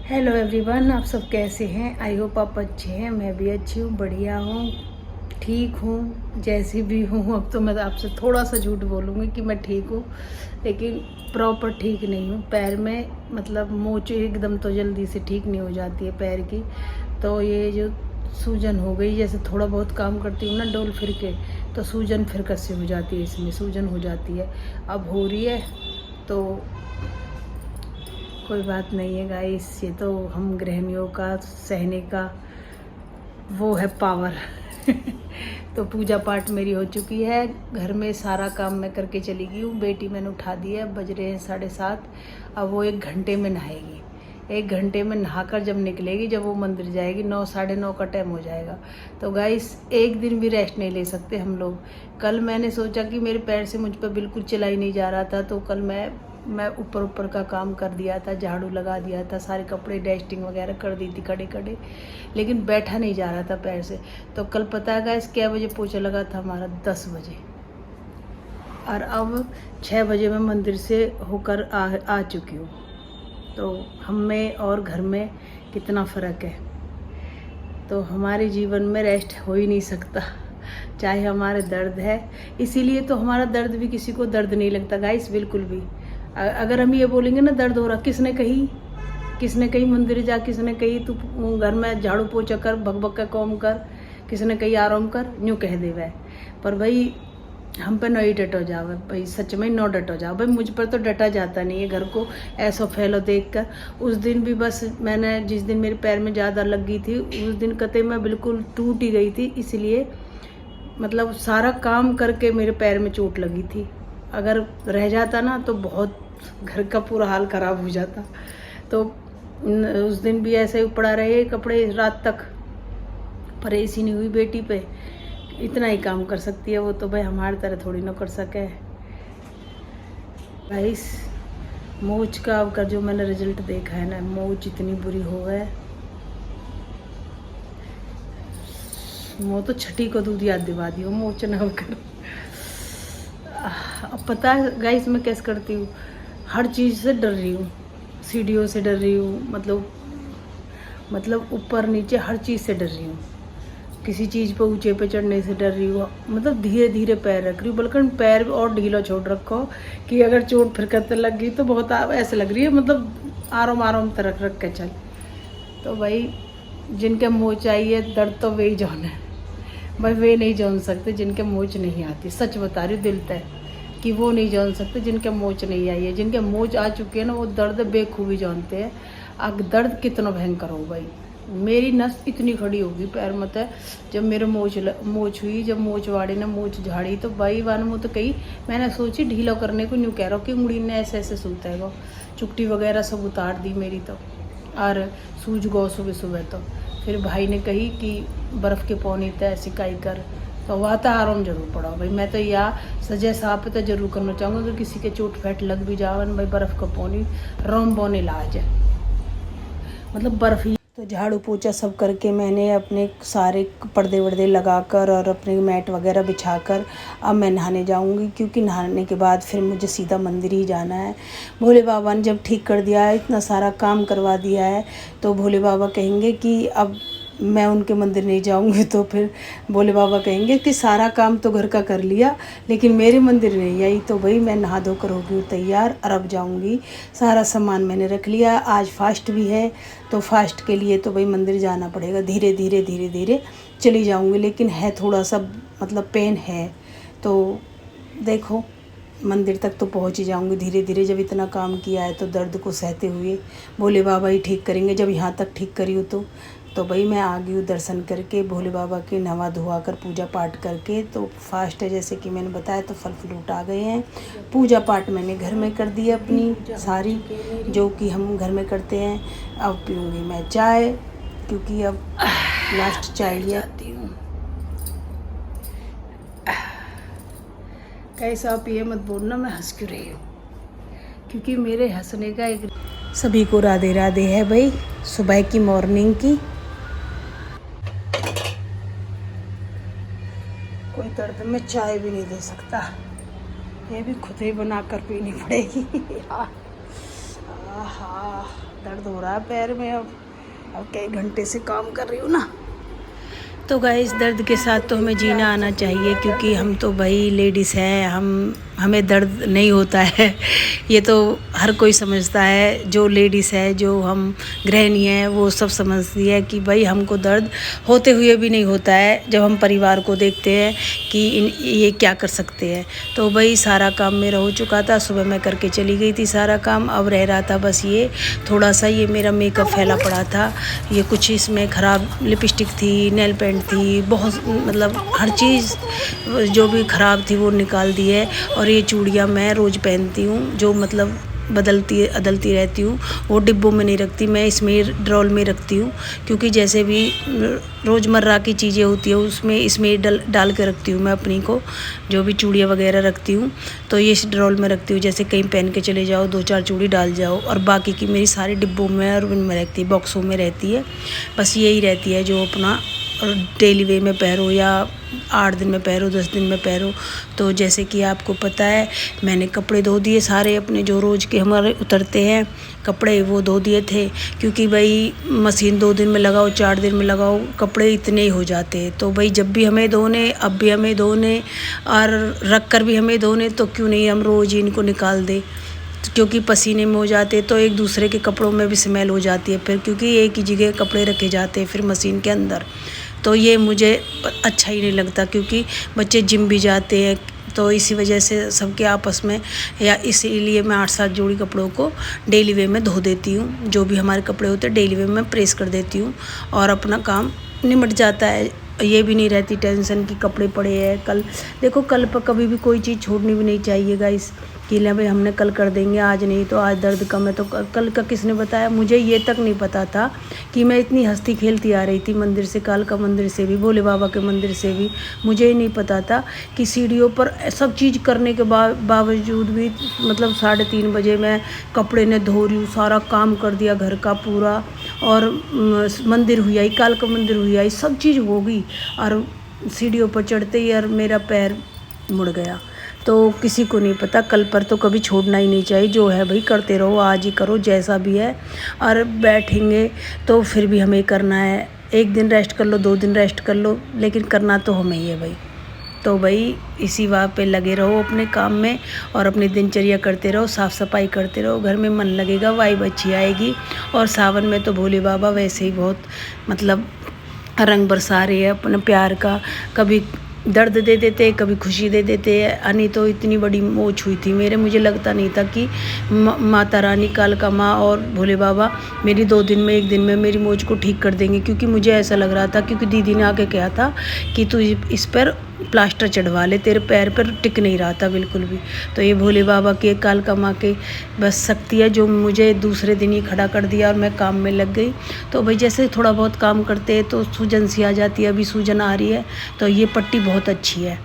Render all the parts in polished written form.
Hello everyone, आप सब कैसे हैं? आई होप आप अच्छे हैं। मैं भी अच्छी हूँ, बढ़िया हूँ, ठीक हूँ, जैसी भी हूँ। अब तो मैं आपसे थोड़ा सा झूठ बोलूँगी कि मैं ठीक हूँ, लेकिन प्रॉपर ठीक नहीं हूँ। पैर में मतलब मोच एकदम तो जल्दी से ठीक नहीं हो जाती है पैर की। तो ये जो सूजन हो गई, जैसे थोड़ा बहुत काम करती हूँ ना डोल फिर के, तो सूजन फिर कैसे हो जाती है, इसमें सूजन हो जाती है। अब हो रही है तो कोई बात नहीं है गाइस, ये तो हम गृहिणियों का सहने का वो है पावर। तो पूजा पाठ मेरी हो चुकी है, घर में सारा काम मैं करके चली गई हूँ। बेटी मैंने उठा दी है, अब बज रहे हैं 7:30। अब वो 1 घंटे में नहाएगी। 1 घंटे में नहाकर जब निकलेगी, जब वो मंदिर जाएगी, 9 9:30 का टाइम हो जाएगा। तो गाइस एक दिन भी रेस्ट नहीं ले सकते हम लोग। कल मैंने सोचा कि मेरे पैर से मुझ पर बिल्कुल चला ही नहीं जा रहा था, तो कल मैं ऊपर का काम कर दिया था, झाड़ू लगा दिया था, सारे कपड़े डस्टिंग वगैरह कर दी थी खड़े खड़े, लेकिन बैठा नहीं जा रहा था पैर से। तो कल पता है गाइस क्या बजे पोछा लगा था हमारा? 10 बजे। और अब 6 बजे मैं मंदिर से होकर आ चुकी हूँ। तो हम में और घर में कितना फ़र्क है। तो हमारे जीवन में रेस्ट हो ही नहीं सकता, चाहे हमारे दर्द है। इसीलिए तो हमारा दर्द भी किसी को दर्द नहीं लगता गाइस, बिल्कुल भी। अगर हम ये बोलेंगे ना दर्द हो रहा, किसने कही मंदिर जा, किसने कही तू घर में झाड़ू पोछा कर, भग का काम कर, किसने कही आराम कर, यूँ कह दे वह। पर भाई हम पे नहीं डटो जाओ भाई, सच में नो डटो जाओ भाई। मुझ पर तो डटा जाता नहीं है, घर को ऐसा फैलो देख कर। उस दिन भी बस मैंने, जिस दिन मेरे पैर में ज़्यादा लग गई थी, उस दिन कते मैं बिल्कुल टूट ही गई थी। इसलिए मतलब सारा काम करके मेरे पैर में चोट लगी थी। अगर रह जाता ना तो बहुत घर का पूरा हाल ख़राब हो जाता। तो उस दिन भी ऐसे ही पड़ा रहे कपड़े रात तक, परेशानी नहीं हुई बेटी पे। इतना ही काम कर सकती है वो, तो भाई हमारी तरह थोड़ी ना कर सके। गाइस मोच का अब का जो मैंने रिजल्ट देखा है ना, मोच इतनी बुरी हो गए। वो तो छठी को दूध याद दिवा दी हो, मोच ना होकर। अब पता है गाइस मैं कैसे करती हूँ, हर चीज़ से डर रही हूँ। सीढ़ियों से डर रही हूँ, मतलब ऊपर नीचे हर चीज़ से डर रही हूँ। किसी चीज़ पर ऊंचे पे चढ़ने से डर रही हूँ। मतलब धीरे धीरे पैर रख रही हूँ, बल्कि पैर और ढीला छोड़ रखो कि अगर चोट फिर करते लग गई तो बहुत ऐसे लग रही है, मतलब आराम तरह रख के चल। तो भाई जिनके मोच आई है दर्द तो वे ही जान है भाई, वे नहीं जान सकते जिनके मोच नहीं आती। सच बता रही हूँ दिल तय कि वो नहीं जान सकते जिनके मोच नहीं आई है। जिनके मोच आ चुके हैं ना, वो दर्द बेखूबी जानते हैं। अब दर्द कितना भयंकर हो भाई। मेरी नस इतनी खड़ी होगी पैर मत है, जब मेरे मोच हुई, जब मोच वाड़ी ने मोच झाड़ी, तो भाई वान मुँह तो कही मैंने सोची ढीला करने को न्यू कह रहा हूँ कि उंगली ने ऐसे ऐसे सूता है वो, चुकटी वगैरह सब उतार दी मेरी तो, और सूज गो सुबह सुबह। तो फिर भाई ने कही कि बर्फ़ के पौनी तय सिकाई कर, तो वह तो आराम जरूर पड़ा भाई। मैं तो या सजे साफ तो जरूर करना चाहूँगा, अगर किसी के चोट फैट लग भी जावन भाई, बर्फ़ का पौनी रोम बोने इलाज है, मतलब बर्फ़ ही। तो झाड़ू पोछा सब करके मैंने अपने सारे पर्दे वर्दे लगाकर और अपने मैट वगैरह बिछाकर अब मैं नहाने जाऊंगी, क्योंकि नहाने के बाद फिर मुझे सीधा मंदिर ही जाना है। भोले बाबा ने जब ठीक कर दिया है, इतना सारा काम करवा दिया है, तो भोले बाबा कहेंगे कि अब मैं उनके मंदिर नहीं जाऊंगी। तो फिर भोले बाबा कहेंगे कि सारा काम तो घर का कर लिया, लेकिन मेरे मंदिर नहीं आई। तो भाई मैं नहा धोकर हो गई हूँ तैयार, और अब जाऊँगी। सारा सामान मैंने रख लिया, आज फास्ट भी है, तो फास्ट के लिए तो भाई मंदिर जाना पड़ेगा। धीरे धीरे चली जाऊँगी, लेकिन है थोड़ा सा मतलब पेन है। तो देखो मंदिर तक तो पहुँच ही जाऊँगी धीरे धीरे। जब इतना काम किया है तो दर्द को सहते हुए भोले बाबा ही ठीक करेंगे। जब यहाँ तक ठीक करी हूँ तो भाई मैं आ गई हूँ दर्शन करके, भोले बाबा के नहा धोवा कर पूजा पाठ करके। तो फास्ट है जैसे कि मैंने बताया, तो फल फ्रूट आ गए हैं। पूजा पाठ मैंने घर में कर दी अपनी सारी, जो कि हम घर में करते हैं। अब पीऊँगी मैं चाय, क्योंकि अब लास्ट चाय जाती हूँ। कैसा आप ये मत बोलना मैं हंस क्यों रही हूँ, क्योंकि मेरे हंसने का एक। सभी को राधे राधे है भाई, सुबह की मॉर्निंग की। कोई दर्द में चाय भी नहीं दे सकता, ये भी खुद ही बना कर पीनी पड़ेगी। आहा, दर्द हो रहा है पैर में। अब कई घंटे से काम कर रही हूँ ना, तो गाइस दर्द के साथ तो हमें जीना आना चाहिए, क्योंकि हम तो भाई लेडीज़ हैं, हमें दर्द नहीं होता है। ये तो हर कोई समझता है, जो लेडीज़ है, जो हम गृहिणी हैं, वो सब समझती है कि भाई हमको दर्द होते हुए भी नहीं होता है। जब हम परिवार को देखते हैं कि ये क्या कर सकते हैं। तो भाई सारा काम मेरा हो चुका था, सुबह मैं करके चली गई थी सारा काम। अब रह रहा था बस ये थोड़ा सा, ये मेरा मेकअप फैला पड़ा था, ये कुछ इसमें ख़राब लिपस्टिक थी, नेल पेंट थी, बहुत मतलब हर चीज़ जो भी ख़राब थी वो निकाल दी है। और ये चूड़ियाँ मैं रोज़ पहनती हूँ, जो मतलब अदलती रहती हूँ, वो डिब्बों में नहीं रखती, मैं इसमें ड्रॉल में रखती हूँ। क्योंकि जैसे भी रोज़मर्रा की चीज़ें होती है उसमें इसमें डाल के रखती हूँ मैं अपनी को, जो भी चूड़ियाँ वगैरह रखती हूँ तो ये इस ड्रॉल में रखती हूँ। जैसे कहीं पहन के चले जाओ, 2-4 चूड़ी डाल जाओ, और बाकी की मेरी सारी डिब्बों में और उनमें रहती है, बॉक्सों में रहती है। बस यही रहती है जो अपना और डेली वे में पहनो, या 8 दिन में पहनो, 10 दिन में पहनो। तो जैसे कि आपको पता है, मैंने कपड़े धो दिए सारे अपने, जो रोज़ के हमारे उतरते हैं कपड़े, वो धो दिए थे। क्योंकि भाई मशीन 2 दिन में लगाओ, 4 दिन में लगाओ, कपड़े इतने ही हो जाते हैं। तो भाई जब भी हमें धोने, अब भी हमें धोने, और रख कर भी हमें धोने, तो क्यों नहीं हम रोज़ इनको निकाल दें। क्योंकि पसीने में हो जाते तो एक दूसरे के कपड़ों में भी स्मेल हो जाती है फिर, क्योंकि एक ही जगह कपड़े रखे जाते हैं फिर मशीन के अंदर। तो ये मुझे अच्छा ही नहीं लगता, क्योंकि बच्चे जिम भी जाते हैं, तो इसी वजह से सबके आपस में, या इसीलिए मैं 8-7 जोड़ी कपड़ों को डेली वे में धो देती हूँ। जो भी हमारे कपड़े होते हैं डेली वे में प्रेस कर देती हूँ, और अपना काम निमट जाता है। ये भी नहीं रहती टेंशन कि कपड़े पड़े हैं कल। देखो कल पर कभी भी कोई चीज़ छोड़नी भी नहीं चाहिए गाइस, कि ले भाई हमने कल कर देंगे, आज नहीं, तो आज दर्द कम है तो कल का किसने बताया। मुझे ये तक नहीं पता था कि मैं इतनी हंसती खेलती आ रही थी मंदिर से, कालका मंदिर से भी, भोले बाबा के मंदिर से भी। मुझे ही नहीं पता था कि सीढ़ियों पर सब चीज़ करने के बावजूद भी, मतलब 3:30 बजे मैं कपड़े ने धो रही हूँ, सारा काम कर दिया घर का पूरा, और मंदिर हुई आई, कालका मंदिर हुई आई, सब चीज़ हो गई, और सीढ़ियों पर चढ़ते ही और मेरा पैर मुड़ गया। तो किसी को नहीं पता, कल पर तो कभी छोड़ना ही नहीं चाहिए। जो है भाई करते रहो, आज ही करो जैसा भी है। और बैठेंगे तो फिर भी हमें करना है, 1 दिन रेस्ट कर लो, 2 दिन रेस्ट कर लो, लेकिन करना तो हमें ही है भाई। तो भाई इसी बात पे लगे रहो अपने काम में, और अपनी दिनचर्या करते रहो, साफ़ सफाई करते रहो, घर में मन लगेगा, वाइब अच्छी आएगी। और सावन में तो भोले बाबा वैसे ही बहुत मतलब रंग बरसा रहे हैं अपने प्यार का, कभी दर्द दे देते, कभी खुशी दे देते हैं। अनि तो इतनी बड़ी मोच हुई थी मेरे, मुझे लगता नहीं था कि माता रानी, कालका माँ और भोले बाबा मेरी 2 दिन में, 1 दिन में मेरी मोच को ठीक कर देंगे। क्योंकि मुझे ऐसा लग रहा था, क्योंकि दीदी ने आके कहा था कि तू इस पर प्लास्टर चढ़वा ले, तेरे पैर पर टिक नहीं रहा था बिल्कुल भी। तो ये भोले बाबा की, कालका माँ के बस शक्ति है, जो मुझे दूसरे दिन ही खड़ा कर दिया और मैं काम में लग गई। तो भाई जैसे थोड़ा बहुत काम करते हैं तो सूजन सी आ जाती है, अभी सूजन आ रही है, तो ये पट्टी बहुत अच्छी है।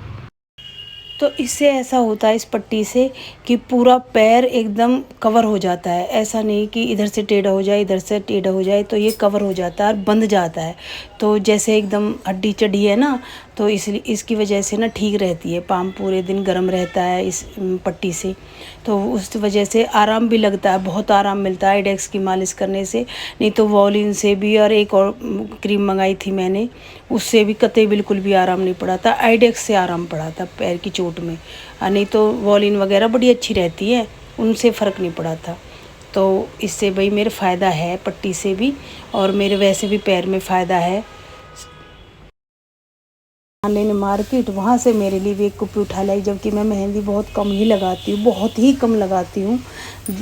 तो इससे ऐसा होता है इस पट्टी से कि पूरा पैर एकदम कवर हो जाता है। ऐसा नहीं कि इधर से टेढ़ा हो जाए, इधर से टेढ़ा हो जाए, तो ये कवर हो जाता है और बंध जाता है। तो जैसे एकदम हड्डी चढ़ी है ना, तो इसलिए इसकी वजह से ना ठीक रहती है, पाम पूरे दिन गर्म रहता है इस पट्टी से। तो उस वजह से आराम भी लगता है, बहुत आराम मिलता है आइडेक्स की मालिश करने से। नहीं तो वॉलिन से भी, और एक और क्रीम मंगाई थी मैंने, उससे भी कतई बिल्कुल भी आराम नहीं पड़ा था, आइडेक्स से आराम पड़ा था पैर की चोट में। नहीं तो वॉलिन वगैरह बड़ी अच्छी रहती है, उनसे फ़र्क नहीं पड़ा था। तो इससे भाई मेरे फ़ायदा है पट्टी से भी, और मेरे वैसे भी पैर में फ़ायदा है। लेने मार्केट, वहाँ से मेरे लिए भी एक कुप्पी उठा लाई, जबकि मैं मेहंदी बहुत कम ही लगाती हूँ, बहुत ही कम लगाती हूँ।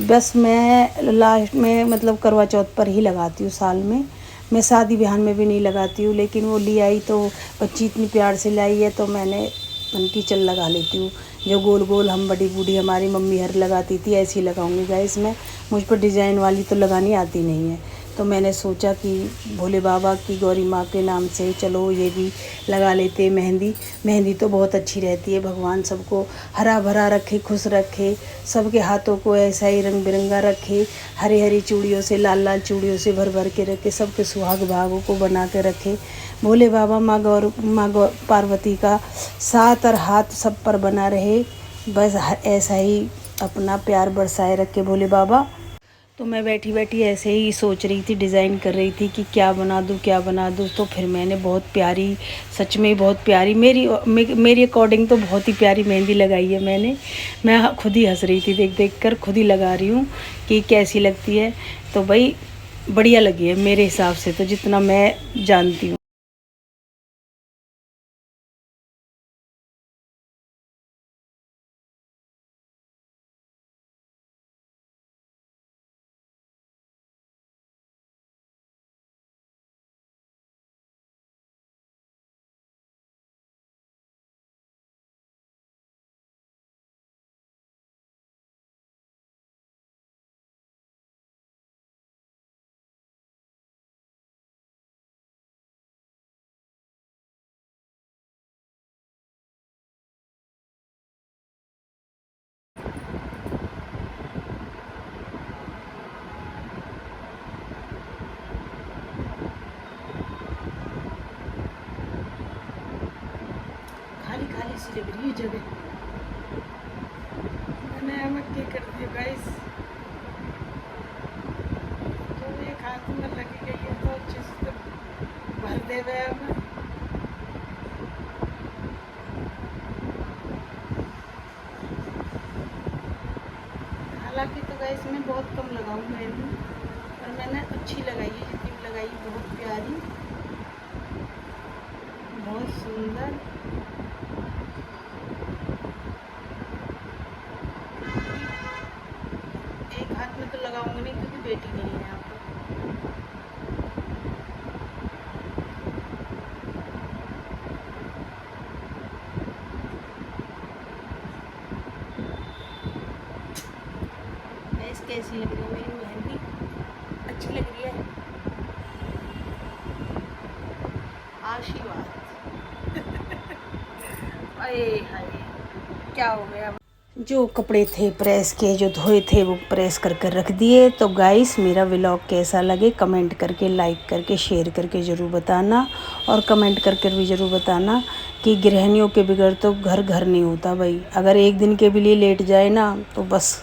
बस मैं लास्ट में मतलब करवा चौथ पर ही लगाती हूँ साल में, मैं शादी ब्याह में भी नहीं लगाती हूँ। लेकिन वो ले आई तो बच्ची इतनी प्यार से लाई है, तो मैंने मन की चल लगा लेती हूँ। जो गोल गोल हम बड़ी बूढ़ी हमारी मम्मी हर लगाती थी, ऐसी लगाऊंगी गाइस मैं। मुझ पर डिज़ाइन वाली तो लगानी आती नहीं है, तो मैंने सोचा कि भोले बाबा की, गौरी माँ के नाम से चलो ये भी लगा लेते हैं मेहंदी। मेहंदी तो बहुत अच्छी रहती है, भगवान सबको हरा भरा रखे, खुश रखे, सबके हाथों को ऐसा ही रंग बिरंगा रखे, हरी हरी चूड़ियों से, लाल लाल चूड़ियों से भर भर के रखे, सबके सुहाग भागों को बना के रखे। भोले बाबा, माँ पार्वती का साथ और हाथ सब पर बना रहे, बस ऐसा ही अपना प्यार बरसाए रखे भोले बाबा। तो मैं बैठी बैठी ऐसे ही सोच रही थी, डिज़ाइन कर रही थी कि क्या बना दूँ क्या बना दूँ। तो फिर मैंने बहुत प्यारी, सच में बहुत प्यारी, मेरी अकॉर्डिंग तो बहुत ही प्यारी मेहंदी लगाई है मैंने। मैं खुद ही हंस रही थी देख देख कर, खुद ही लगा रही हूँ कि कैसी लगती है। तो भाई बढ़िया लगी है मेरे हिसाब से, तो जितना मैं जानती हूँ। खाली खाली सी लग रही है जगह। मैंने अमक के कर दिया गाइस, तो एक हाथ में लगी गई है तो अच्छे से तो भर दे गए अब। हालांकि तो गाइस मैं बहुत कम लगाऊँ मेहंदी, पर मैंने अच्छी लगाई है, जितनी भी लगाई बहुत प्यारी, बहुत सुंदर। एक हाथ में तो लगाऊंगी नहीं क्योंकि बेटी नहीं है यहाँ पर। गाइस कैसी लग रही है मेरी मेहंदी? अच्छी लग रही है? आशीर्वाद। अरे हाय, क्या हो गया? जो कपड़े थे प्रेस के, जो धोए थे वो प्रेस कर कर रख दिए। तो गाइस मेरा व्लॉग कैसा लगे कमेंट करके, लाइक करके, शेयर करके ज़रूर बताना, और कमेंट करके भी ज़रूर बताना कि गृहिणियों के बगैर तो घर घर नहीं होता भाई। अगर एक दिन के भी लिए लेट जाए ना तो बस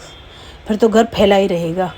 फिर तो घर फैला ही रहेगा।